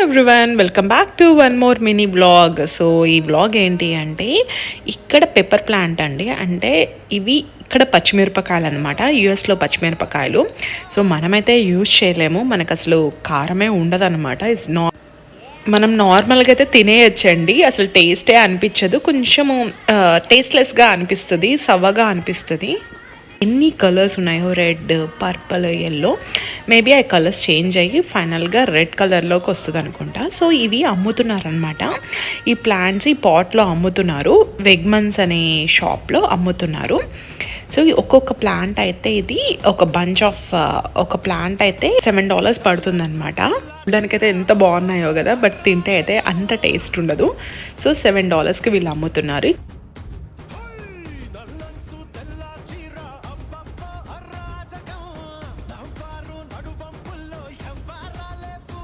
Everyone, welcome back to one more mini vlog. So ఈ vlog ఏంటి అంటే ఇక్కడ పెప్పర్ ప్లాంట్ అండి. అంటే ఇవి ఇక్కడ పచ్చిమిరపకాయలు అనమాట, యూఎస్లో పచ్చిమిరపకాయలు. సో మనమైతే యూజ్ చేయలేము, మనకు అసలు కారమే ఉండదన్నమాట. మనం నార్మల్గా అయితే తినేయచ్చండి, అసలు టేస్టే అనిపించదు, కొంచెము టేస్ట్లెస్గా అనిపిస్తుంది, సవ్వగా అనిపిస్తుంది. ఎన్ని కలర్స్ ఉన్నాయో, రెడ్, పర్పుల్, ఎల్లో, మేబీ ఆ కలర్స్ చేంజ్ అయ్యి ఫైనల్గా రెడ్ కలర్లోకి వస్తుంది అనుకుంటా. సో ఇవి అమ్ముతున్నారనమాట, ఈ ప్లాంట్స్ ఈ పాట్లో అమ్ముతున్నారు, వెగ్మన్స్ అనే షాప్లో అమ్ముతున్నారు. సో ఒక్కొక్క ప్లాంట్ అయితే ఇది ఒక ప్లాంట్ అయితే $7 పడుతుంది అనమాట. చూడడానికైతే ఎంత బాగున్నాయో కదా, బట్ తింటే అయితే అంత టేస్ట్ ఉండదు. సో $7కి వీళ్ళు అమ్ముతున్నారు.